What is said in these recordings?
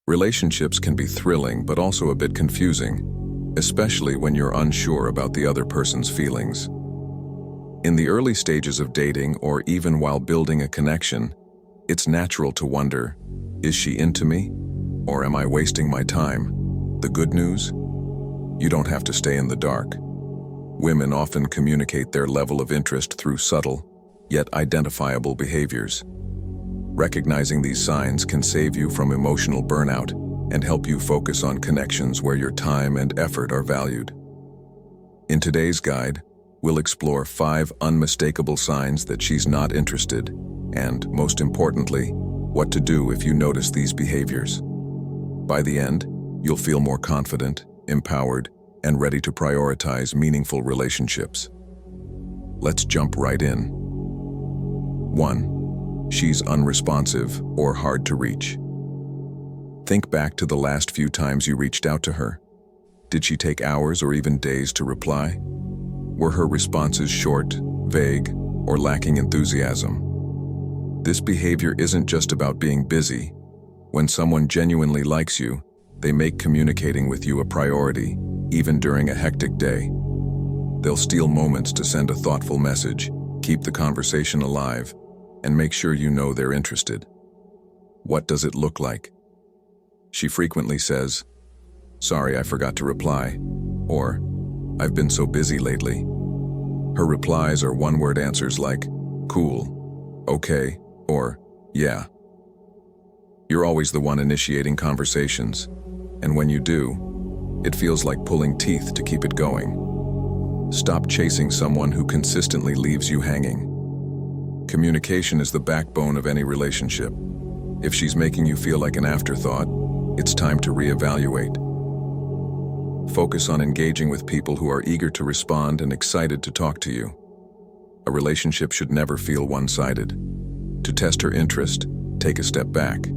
Relationships can be thrilling but also a bit confusing, especially when you're unsure about the other person's feelings. In the early stages of dating or even while building a connection, it's natural to wonder, is she into me? Or am I wasting my time? The good news? You don't have to stay in the dark. Women often communicate their level of interest through subtle, yet identifiable behaviors. Recognizing these signs can save you from emotional burnout and help you focus on connections where your time and effort are valued. In today's guide, we'll explore 5 unmistakable signs that she's not interested, and, most importantly, what to do if you notice these behaviors. By the end, you'll feel more confident, empowered, and ready to prioritize meaningful relationships. Let's jump right in. 1. She's unresponsive or hard to reach. Think back to the last few times you reached out to her. Did she take hours or even days to reply? Were her responses short, vague, or lacking enthusiasm? This behavior isn't just about being busy. When someone genuinely likes you, they make communicating with you a priority, even during a hectic day. They'll steal moments to send a thoughtful message, keep the conversation alive, and make sure you know they're interested. What does it look like? She frequently says, "Sorry, I forgot to reply," or "I've been so busy lately." Her replies are one-word answers like, "Cool," "Okay," or "Yeah." You're always the one initiating conversations, and when you do, it feels like pulling teeth to keep it going. Stop chasing someone who consistently leaves you hanging. Communication is the backbone of any relationship. If she's making you feel like an afterthought, it's time to reevaluate. Focus on engaging with people who are eager to respond and excited to talk to you. A relationship should never feel one-sided. To test her interest, take a step back.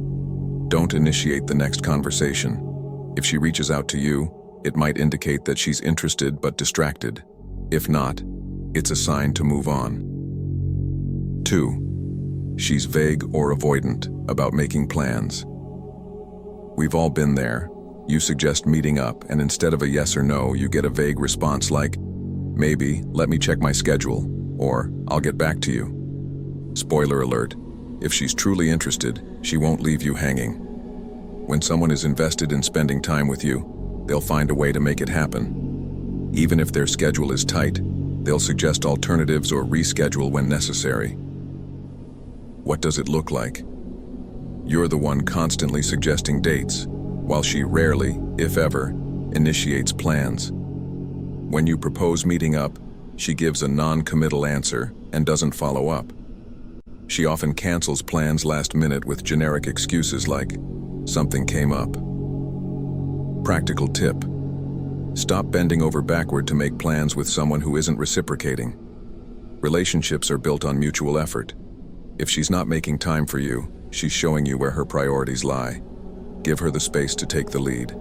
Don't initiate the next conversation. If she reaches out to you, it might indicate that she's interested but distracted. If not, it's a sign to move on. 2. She's vague or avoidant about making plans. We've all been there. You suggest meeting up, and instead of a yes or no, you get a vague response like, "Maybe, let me check my schedule," or "I'll get back to you." Spoiler alert, if she's truly interested, she won't leave you hanging. When someone is invested in spending time with you, they'll find a way to make it happen. Even if their schedule is tight, they'll suggest alternatives or reschedule when necessary. What does it look like? You're the one constantly suggesting dates, while she rarely, if ever, initiates plans. When you propose meeting up, she gives a non-committal answer and doesn't follow up. She often cancels plans last minute with generic excuses like, "Something came up." Practical tip: stop bending over backward to make plans with someone who isn't reciprocating. Relationships are built on mutual effort. If she's not making time for you, she's showing you where her priorities lie. Give her the space to take the lead.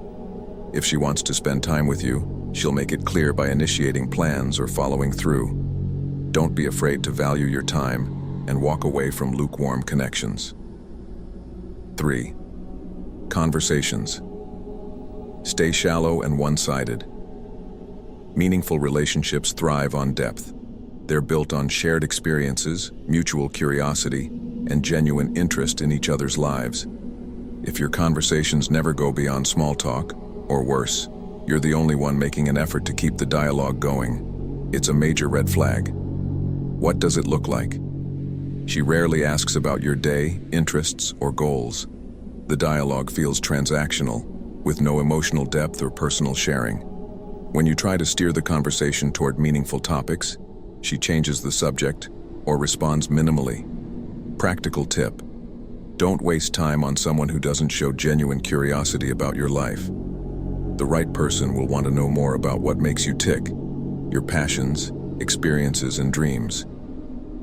If she wants to spend time with you, she'll make it clear by initiating plans or following through. Don't be afraid to value your time and walk away from lukewarm connections. 3. Conversations. Stay shallow and one-sided. Meaningful relationships thrive on depth. They're built on shared experiences, mutual curiosity, and genuine interest in each other's lives. If your conversations never go beyond small talk, or worse, you're the only one making an effort to keep the dialogue going, it's a major red flag. What does it look like? She rarely asks about your day, interests, or goals. The dialogue feels transactional, with no emotional depth or personal sharing. When you try to steer the conversation toward meaningful topics, she changes the subject or responds minimally. Practical tip: don't waste time on someone who doesn't show genuine curiosity about your life. The right person will want to know more about what makes you tick, your passions, experiences, and dreams.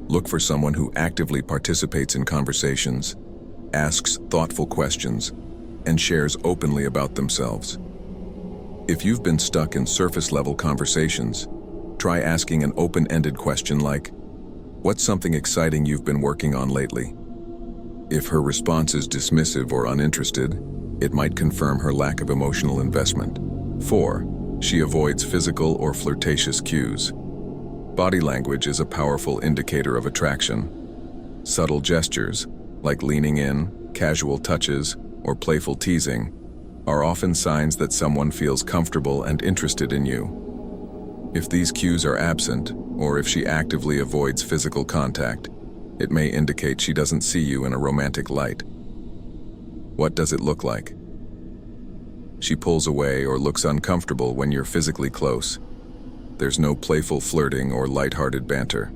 Look for someone who actively participates in conversations, asks thoughtful questions, and shares openly about themselves. If you've been stuck in surface-level conversations, try asking an open-ended question like, "What's something exciting you've been working on lately?" If her response is dismissive or uninterested, it might confirm her lack of emotional investment. 4. She avoids physical or flirtatious cues. Body language is a powerful indicator of attraction. Subtle gestures, like leaning in, casual touches, or playful teasing, are often signs that someone feels comfortable and interested in you. If these cues are absent, or if she actively avoids physical contact, it may indicate she doesn't see you in a romantic light. What does it look like? She pulls away or looks uncomfortable when you're physically close. There's no playful flirting or lighthearted banter.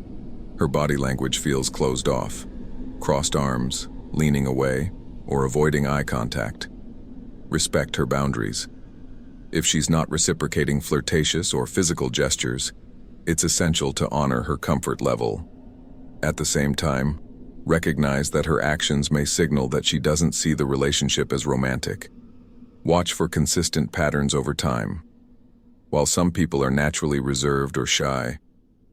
Her body language feels closed off, crossed arms, leaning away, or avoiding eye contact. Respect her boundaries. If she's not reciprocating flirtatious or physical gestures, it's essential to honor her comfort level. At the same time, recognize that her actions may signal that she doesn't see the relationship as romantic. Watch for consistent patterns over time. While some people are naturally reserved or shy,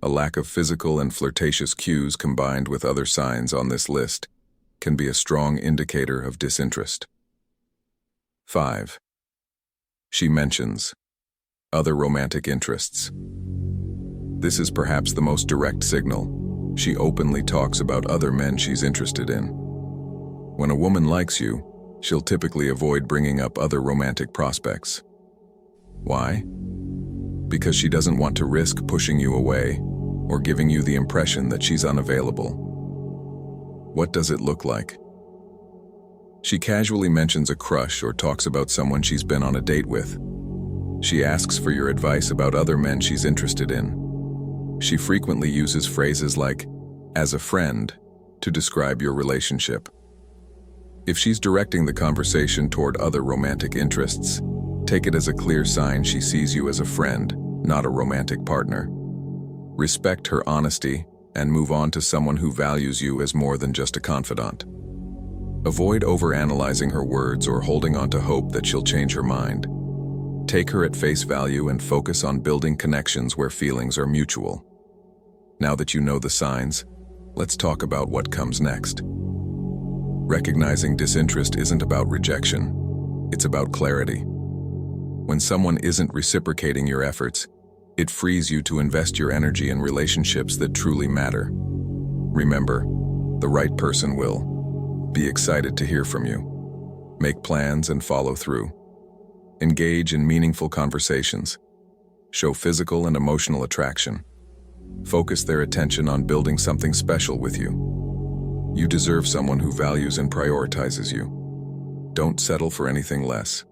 a lack of physical and flirtatious cues combined with other signs on this list can be a strong indicator of disinterest. 5. She mentions other romantic interests. This is perhaps the most direct signal. She openly talks about other men she's interested in. When a woman likes you, she'll typically avoid bringing up other romantic prospects. Why? Because she doesn't want to risk pushing you away or giving you the impression that she's unavailable. What does it look like? She casually mentions a crush or talks about someone she's been on a date with. She asks for your advice about other men she's interested in. She frequently uses phrases like, "as a friend," to describe your relationship. If she's directing the conversation toward other romantic interests, take it as a clear sign she sees you as a friend, not a romantic partner. Respect her honesty and move on to someone who values you as more than just a confidant. Avoid overanalyzing her words or holding on to hope that she'll change her mind. Take her at face value and focus on building connections where feelings are mutual. Now that you know the signs, let's talk about what comes next. Recognizing disinterest isn't about rejection, it's about clarity. When someone isn't reciprocating your efforts, it frees you to invest your energy in relationships that truly matter. Remember, the right person will be excited to hear from you. Make plans and follow through. Engage in meaningful conversations. Show physical and emotional attraction. Focus their attention on building something special with you. You deserve someone who values and prioritizes you. Don't settle for anything less.